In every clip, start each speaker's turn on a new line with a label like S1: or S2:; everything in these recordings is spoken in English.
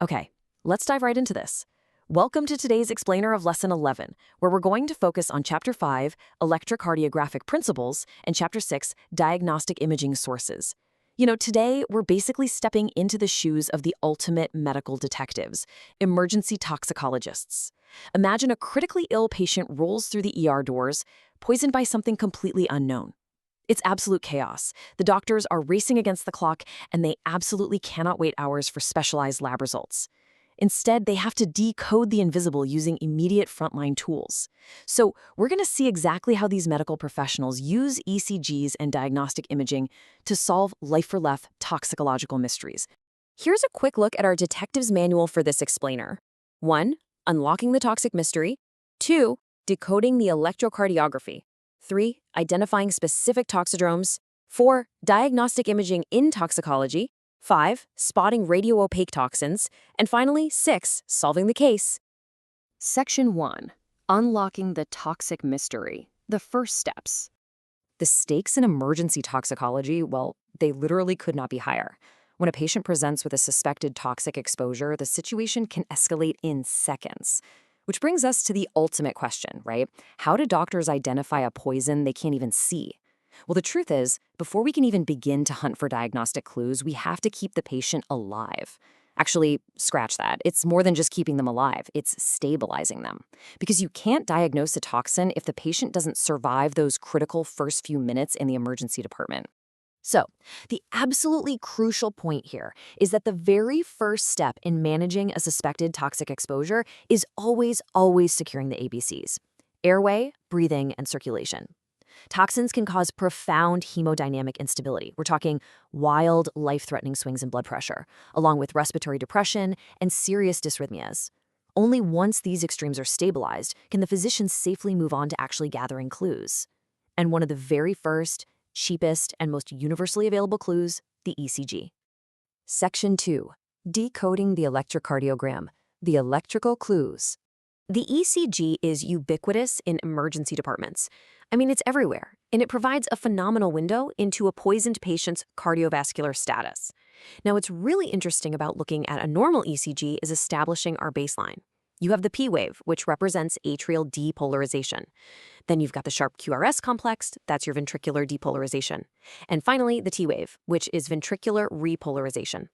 S1: Okay, let's dive right into this. Welcome to today's explainer of Lesson 11, where we're going to focus on Chapter 5, Electrocardiographic Principles, and Chapter 6, Diagnostic Imaging Sources. Today we're basically stepping into the shoes of the ultimate medical detectives, emergency toxicologists. Imagine a critically ill patient rolls through the ER doors, poisoned by something completely unknown. It's absolute chaos. The doctors are racing against the clock, and they absolutely cannot wait hours for specialized lab results. Instead, they have to decode the invisible using immediate frontline tools. So, we're going to see exactly how these medical professionals use ECGs and diagnostic imaging to solve life-or-death toxicological mysteries. Here's a quick look at our detective's manual for this explainer. 1. Unlocking the toxic mystery. 2. Decoding the electrocardiography. 3. Identifying specific toxidromes. 4. Diagnostic imaging in toxicology. 5. Spotting radio-opaque toxins. And finally, 6. Solving the case. Section 1. Unlocking the toxic mystery. The first steps. The stakes in emergency toxicology, well, they literally could not be higher. When a patient presents with a suspected toxic exposure, the situation can escalate in seconds. Which brings us to the ultimate question, right? How do doctors identify a poison they can't even see? Well, the truth is, before we can even begin to hunt for diagnostic clues, we have to keep the patient alive. Actually, scratch that. It's more than just keeping them alive. It's stabilizing them. Because you can't diagnose a toxin if the patient doesn't survive those critical first few minutes in the emergency department. So, the absolutely crucial point here is that the very first step in managing a suspected toxic exposure is always securing the ABCs: airway, breathing, and circulation. Toxins can cause profound hemodynamic instability. We're talking wild, life-threatening swings in blood pressure, along with respiratory depression and serious dysrhythmias. Only once these extremes are stabilized can the physician safely move on to actually gathering clues. And one of the very first, cheapest, and most universally available clues, the ECG. Section 2. Decoding the electrocardiogram, the electrical clues. The ECG is ubiquitous in emergency departments. It's everywhere, and it provides a phenomenal window into a poisoned patient's cardiovascular status. Now, what's really interesting about looking at a normal ECG is establishing our baseline. You have the P wave, which represents atrial depolarization. Then you've got the sharp QRS complex, that's your ventricular depolarization. And finally, the T wave, which is ventricular repolarization.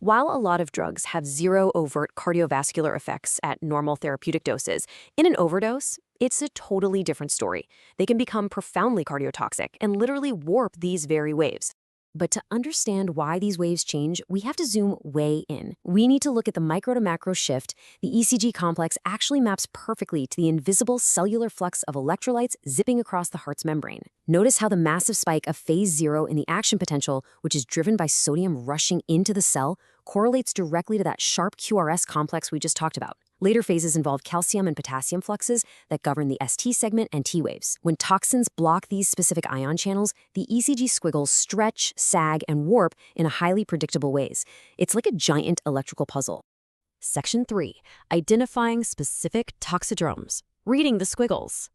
S1: While a lot of drugs have zero overt cardiovascular effects at normal therapeutic doses, in an overdose, it's a totally different story. They can become profoundly cardiotoxic and literally warp these very waves. But to understand why these waves change, we have to zoom way in. We need to look at the micro to macro shift. The ECG complex actually maps perfectly to the invisible cellular flux of electrolytes zipping across the heart's membrane. Notice how the massive spike of phase 0 in the action potential, which is driven by sodium rushing into the cell, correlates directly to that sharp QRS complex we just talked about. Later phases involve calcium and potassium fluxes that govern the ST segment and T waves. When toxins block these specific ion channels, the ECG squiggles stretch, sag, and warp in a highly predictable ways. It's like a giant electrical puzzle. Section 3. Identifying specific toxidromes. Reading the squiggles.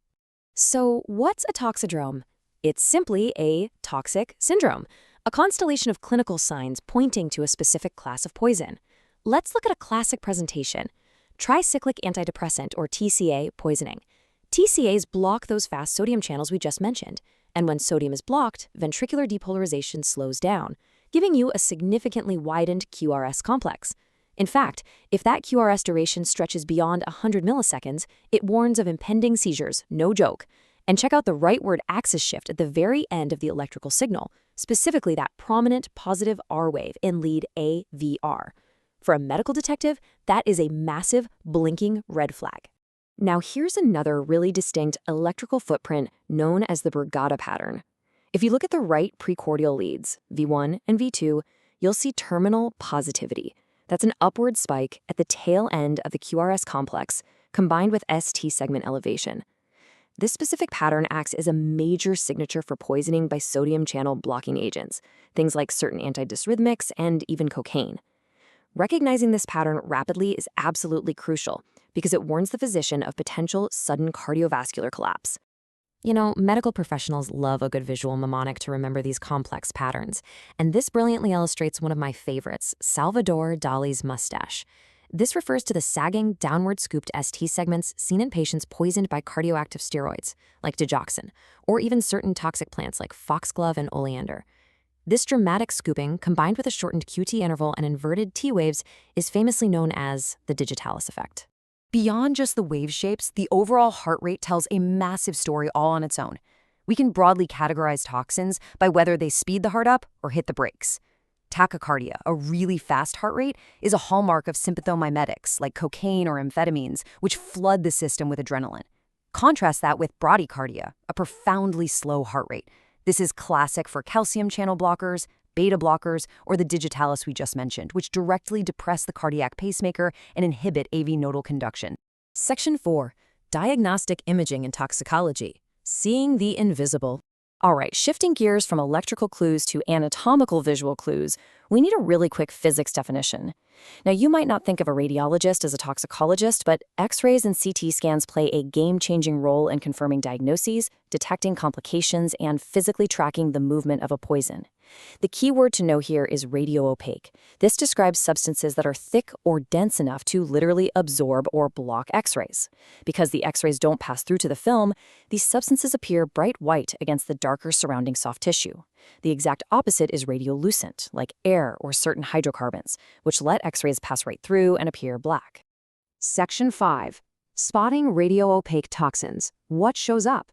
S1: So, what's a toxidrome? It's simply a toxic syndrome, a constellation of clinical signs pointing to a specific class of poison. Let's look at a classic presentation. Tricyclic antidepressant, or TCA, poisoning. TCAs block those fast sodium channels we just mentioned, and when sodium is blocked, ventricular depolarization slows down, giving you a significantly widened QRS complex. In fact, if that QRS duration stretches beyond 100 milliseconds, it warns of impending seizures, no joke. And check out the rightward axis shift at the very end of the electrical signal, specifically that prominent positive R wave in lead AVR. For a medical detective, that is a massive, blinking red flag. Now here's another really distinct electrical footprint known as the Brugada pattern. If you look at the right precordial leads, V1 and V2, you'll see terminal positivity. That's an upward spike at the tail end of the QRS complex, combined with ST segment elevation. This specific pattern acts as a major signature for poisoning by sodium channel blocking agents, things like certain antidysrhythmics and even cocaine. Recognizing this pattern rapidly is absolutely crucial because it warns the physician of potential sudden cardiovascular collapse. Medical professionals love a good visual mnemonic to remember these complex patterns, and this brilliantly illustrates one of my favorites, Salvador Dali's mustache. This refers to the sagging, downward-scooped ST segments seen in patients poisoned by cardioactive steroids, like digoxin, or even certain toxic plants like foxglove and oleander. This dramatic scooping, combined with a shortened QT interval and inverted T waves, is famously known as the digitalis effect. Beyond just the wave shapes, the overall heart rate tells a massive story all on its own. We can broadly categorize toxins by whether they speed the heart up or hit the brakes. Tachycardia, a really fast heart rate, is a hallmark of sympathomimetics like cocaine or amphetamines, which flood the system with adrenaline. Contrast that with bradycardia, a profoundly slow heart rate. This is classic for calcium channel blockers, beta blockers, or the digitalis we just mentioned, which directly depress the cardiac pacemaker and inhibit AV nodal conduction. Section 4. Diagnostic Imaging in Toxicology. Seeing the Invisible. All right, shifting gears from electrical clues to anatomical visual clues, we need a really quick physics definition. Now, you might not think of a radiologist as a toxicologist, but X-rays and CT scans play a game-changing role in confirming diagnoses, detecting complications, and physically tracking the movement of a poison. The key word to know here is radioopaque. This describes substances that are thick or dense enough to literally absorb or block X-rays. Because the X-rays don't pass through to the film, these substances appear bright white against the darker surrounding soft tissue. The exact opposite is radiolucent, like air or certain hydrocarbons, which let X-rays pass right through and appear black. Section 5. Spotting radioopaque toxins. What shows up?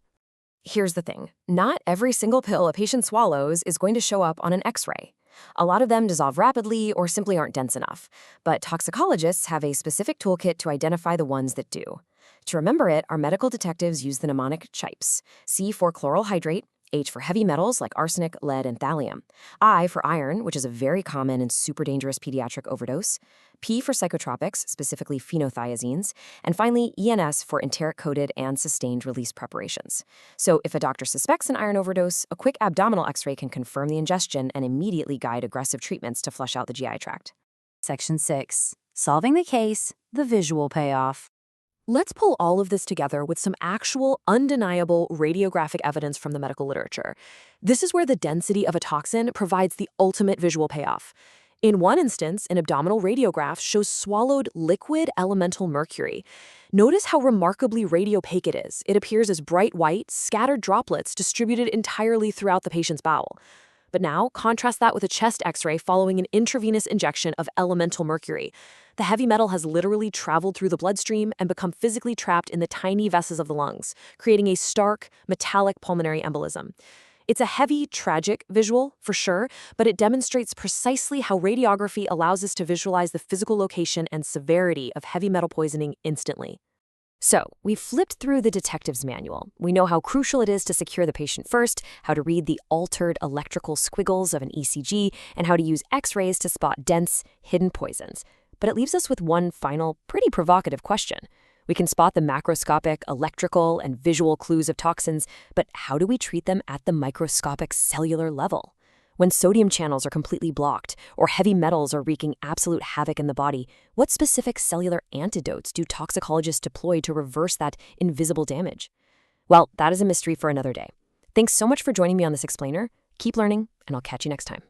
S1: Here's the thing. Not every single pill a patient swallows is going to show up on an X-ray. A lot of them dissolve rapidly or simply aren't dense enough, but toxicologists have a specific toolkit to identify the ones that do. To remember it, our medical detectives use the mnemonic CHIPES, C for chloral hydrate, H for heavy metals like arsenic, lead, and thallium, I for iron, which is a very common and super dangerous pediatric overdose, P for psychotropics, specifically phenothiazines, and finally ENS for enteric-coated and sustained-release preparations. So if a doctor suspects an iron overdose, a quick abdominal X-ray can confirm the ingestion and immediately guide aggressive treatments to flush out the GI tract. Section 6. Solving the case, the visual payoff. Let's pull all of this together with some actual, undeniable radiographic evidence from the medical literature. This is where the density of a toxin provides the ultimate visual payoff. In one instance, an abdominal radiograph shows swallowed liquid elemental mercury. Notice how remarkably radiopaque it is. It appears as bright white, scattered droplets distributed entirely throughout the patient's bowel. But now, contrast that with a chest X-ray following an intravenous injection of elemental mercury. The heavy metal has literally traveled through the bloodstream and become physically trapped in the tiny vessels of the lungs, creating a stark, metallic pulmonary embolism. It's a heavy, tragic visual, for sure, but it demonstrates precisely how radiography allows us to visualize the physical location and severity of heavy metal poisoning instantly. So, we've flipped through the detective's manual. We know how crucial it is to secure the patient first, how to read the altered electrical squiggles of an ECG, and how to use X-rays to spot dense, hidden poisons. But it leaves us with one final, pretty provocative question. We can spot the macroscopic, electrical, and visual clues of toxins, but how do we treat them at the microscopic cellular level? When sodium channels are completely blocked, or heavy metals are wreaking absolute havoc in the body, what specific cellular antidotes do toxicologists deploy to reverse that invisible damage? Well, that is a mystery for another day. Thanks so much for joining me on this explainer. Keep learning, and I'll catch you next time.